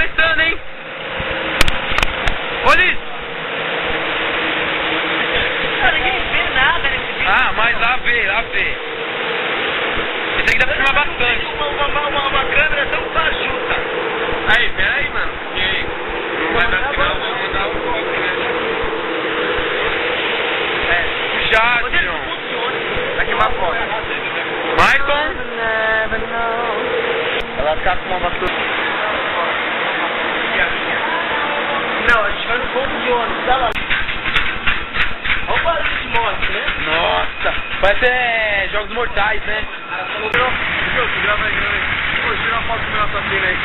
começando, hein? Olha isso! Cara, ninguém vê nada nesse vídeo. Ah, mas lá vê. Esse aqui dá pra filmar bastante. Uma câmera tão fajuta. Aí, peraí, mano. Que não vai dar sinal, vou mandar um foco, né? Já, John. Aqui uma foto. Maicon. Ela tá com uma vassoura. Não, a gente vai no ponto de ônibus, tá lá. Olha o barulho de morte, né? Nossa, parece Jogos Mortais, né? Grava aí. Pô, tira uma foto com meu assassino aí.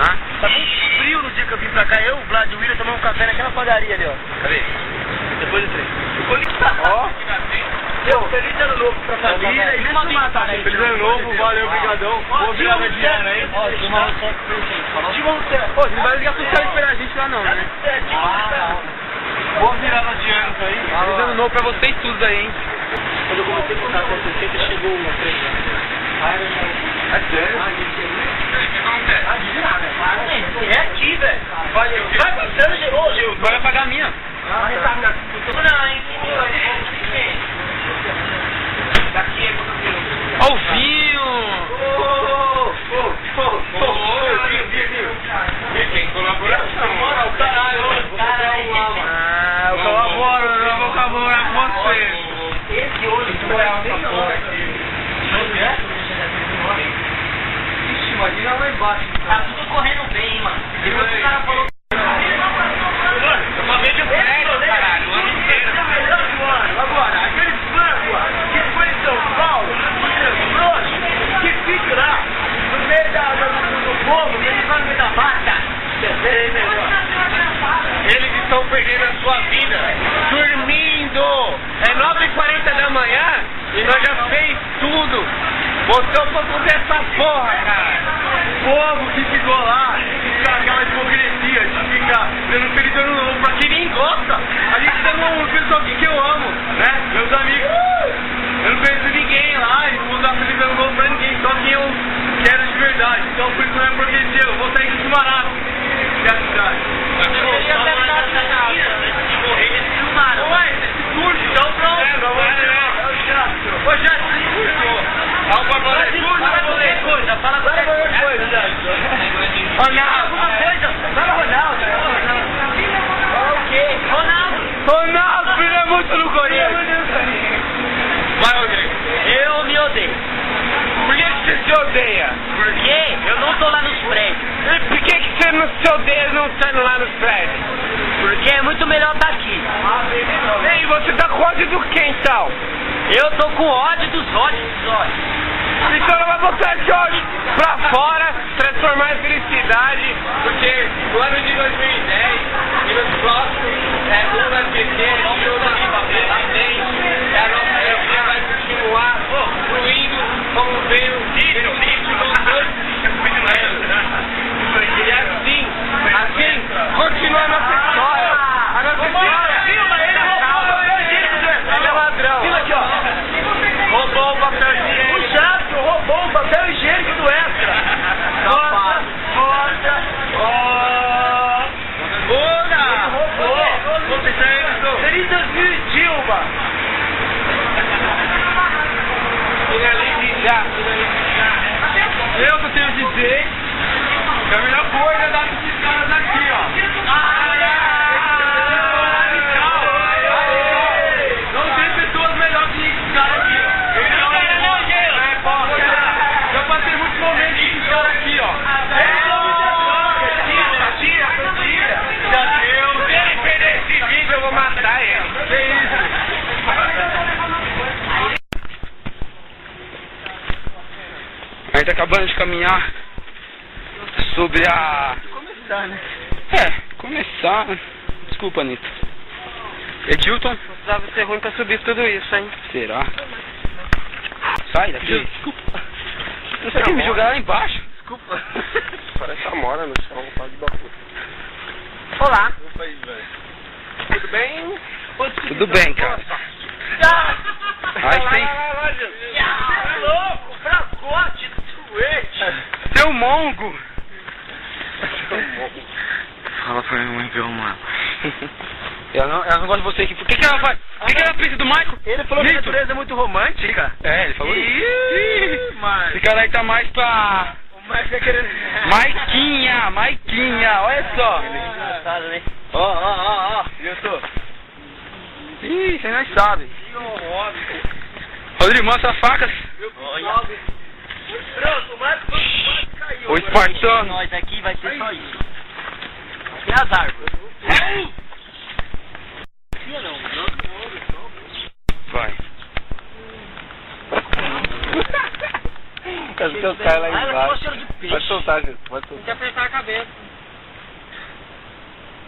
Ah? Tá muito frio no dia que eu vim pra cá. Eu, o Vlad e o William tomamos um café naquela padaria ali, ó. Cadê? Depois do trem. Ó. Eu, feliz ano novo pra família e uma matar aí. Feliz ano novo, valeu, brigadão. Boa virada de ano aí. Ó, Timão Cego. Pô, você não vai ligar pro céu esperar a gente lá não, né? Boa virada de ano isso aí. Feliz ano novo pra vocês todos aí, hein? Quando eu comecei a contar com 60, chegou uma três. É sério? É aqui, velho. Vai passando, chegou, Gil. Vai pagar a minha. Não, hein? Daqui é Ó o vinho! Tem colaboração. Caralho. Ah, eu colaboro, eu vou colaborar com você. Esse olho que vai essa porra aqui. Ixi, imagina lá embaixo. Tá tudo correndo bem, hein, mano. Depois que o cara falou. Uma vez eu caralho, o ano inteiro. Agora, aquele frango que foi em São Paulo, que fica lá no meio do povo, ele vai no meio da mata. Eles estão perdendo a sua vida dormindo. É 9h40 da manhã e nós já fez tudo. Botou pra fazer essa porra, cara. O povo que ficou lá, fica aquela hipocrisia de ficar dando feliz ano novo pra quem nem gosta. A gente tem um pessoal aqui que eu amo, né? Meus amigos. Eu não conheço ninguém lá e não vou dar feliz ano novo pra ninguém, só quem eu quero de verdade. Então por isso não é hipocrisia, eu vou sair de Sumará, que é a cidade. Ué, esse curso, então pronto. Ô, já se curso. Olha o Barboleta. Coisa, fala qualquer coisa. Ronaldo. Alguma coisa, fala Ronaldo. Fala o quê? Ronaldo, filho, é muito no Corinthians. Vai, Rodrigo. Eu me odeio. Por que você se odeia? Porque eu não tô lá nos prédios. E por que você não se odeia não estando lá nos prédios? Porque é muito melhor estar aqui. Ei, você tá com ódio do quem, então? Eu tô com ódio dos ódios. Então não vai botar esse ódio pra fora, transformar em felicidade, porque no ano de 2010 e nos próximos, o SBT, a nossa energia vai continuar fluindo como veio e assim, continua a nossa história. A nossa história. Ele é ladrão. Aqui, ó. Roubou o papel higiênico. O Jato roubou o papel higiênico do Extra. Bora! Feliz 2000, Dilma. Finalize já. Eu que tenho a dizer que a melhor coisa é dar pra esses caras aqui, ó. Não tem pessoas melhores que esses caras aqui, ó. Já passei muitos momentos com esses caras aqui, ó. Já deu. Se ele perder esse vídeo, eu vou matar ele. Que isso? A gente tá acabando de caminhar sobre a... Começar, né? Começar. Desculpa, Anitta. Edilton? Precisava ser ruim pra subir tudo isso, hein? Será? Sai daqui. Desculpa. Você quer me jogar lá embaixo? Desculpa. Parece a mora no chão, quase bacu. Olá. Opa aí, velho. Tudo bem? Tudo bem, cara. Aí sim. Louco, fracote, doente. Seu mongo. Fala pra minha mãe ver o mano. Ela não gosta de você aqui. Por que ela vai? Por que ela pensa do Michael? Ele falou que a natureza é muito romântica. É, ele falou isso. Mas... Esse cara aí tá mais pra... O Mike tá querendo... Maiquinha, olha só. Engraçado, né? Ó. Eu tô... Ih, você não sabe. Rodrigo, mostra as facas. Pronto, o Mike caiu. O espartano. Nós aqui vai ser só isso. E as árvores. Vai. Cadê o cara lá embaixo? Pode soltar, gente. Pode soltar. Tem que apertar a cabeça.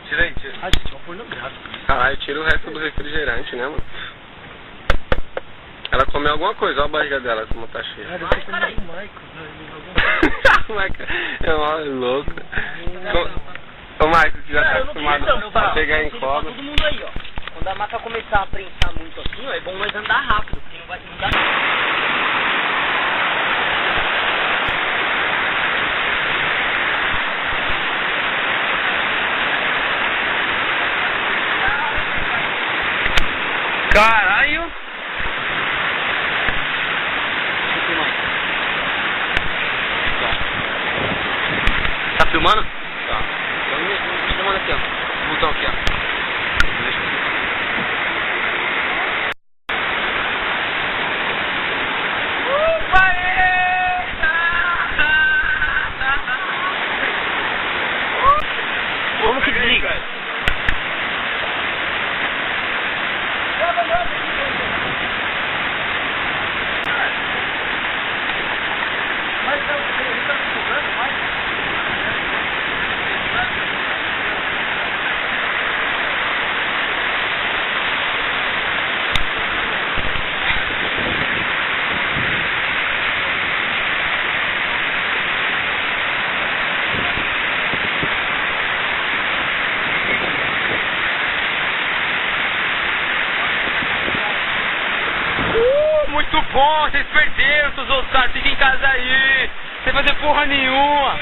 Tira aí, tira. Ah, gente, é um pornográfico. Caralho, tira o resto do refrigerante, né, mano? Ela comeu alguma coisa, olha a barriga dela, como tá cheia. Ah, deve ter comido o Michael. É uma louco. Ô, Michael, que já tá acostumado a pegar em cobra. Todo mundo aí, ó. Quando a maca começar a prensar muito assim, ó, é bom nós andar rápido, porque não vai dar. Caralho! Tá filmando? Tá. Tô filmando aqui, ó. O botão aqui, ó. Como que desliga? Muito bom, vocês perderam, seus otários, fiquem em casa aí, sem fazer porra nenhuma.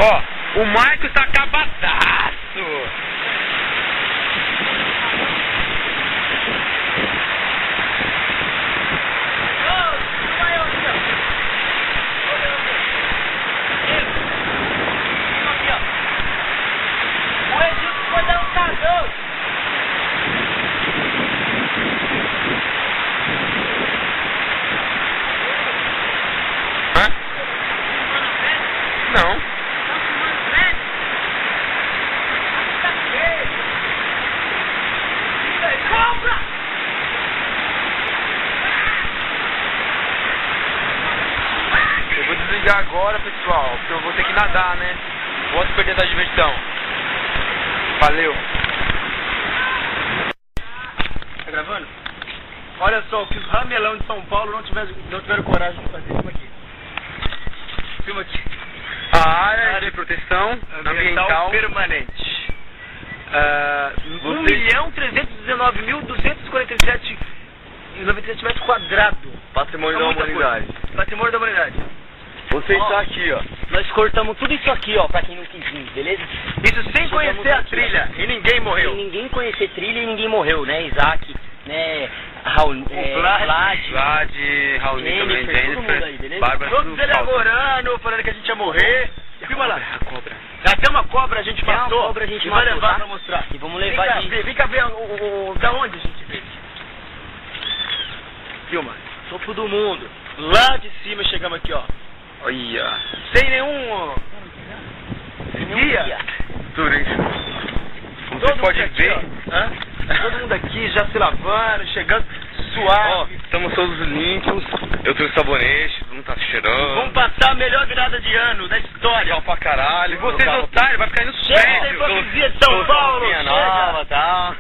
Ó, o Michael tá acabadaço. Não. Eu vou desligar agora, pessoal, porque eu vou ter que nadar, né? Posso perder essa diversão. Valeu. Tá gravando? Olha só, o que os ramelão de São Paulo não tiveram coragem de fazer. Filma aqui. Filma aqui. A área de proteção ambiental permanente. 1.319.247,97 metros quadrados. Patrimônio da humanidade. Patrimônio da humanidade. Você está aqui, ó. Nós cortamos tudo isso aqui, ó, pra quem não quis vir, beleza? Isso sem conhecer a trilha, e ninguém morreu. Sem ninguém conhecer trilha e ninguém morreu, né? Isaac, né? Raul, Vlad, Raulzinho também, Jennifer, Bárbara, todos elaborando, falando que a gente ia morrer. Filma lá. A cobra. Até uma cobra a gente matou. Cobra a gente e vai matou, levar tá? pra mostrar. E vamos levar vem cá ver da onde a gente veio. Filma. Topo do mundo. Lá de cima chegamos aqui, ó. Olha. Sem nenhum guia. Turismo. Como você Todo pode mundo ver. aqui, ó. Todo mundo aqui já se lavando, chegando suave. Ó, estamos todos limpos. Eu trouxe sabonete, todo mundo tá cheirando. Vamos passar a melhor virada de ano da história. Legal pra caralho. E vocês otários, vai ficar indo Chega da hipocrisia de São Paulo. Nova, tal.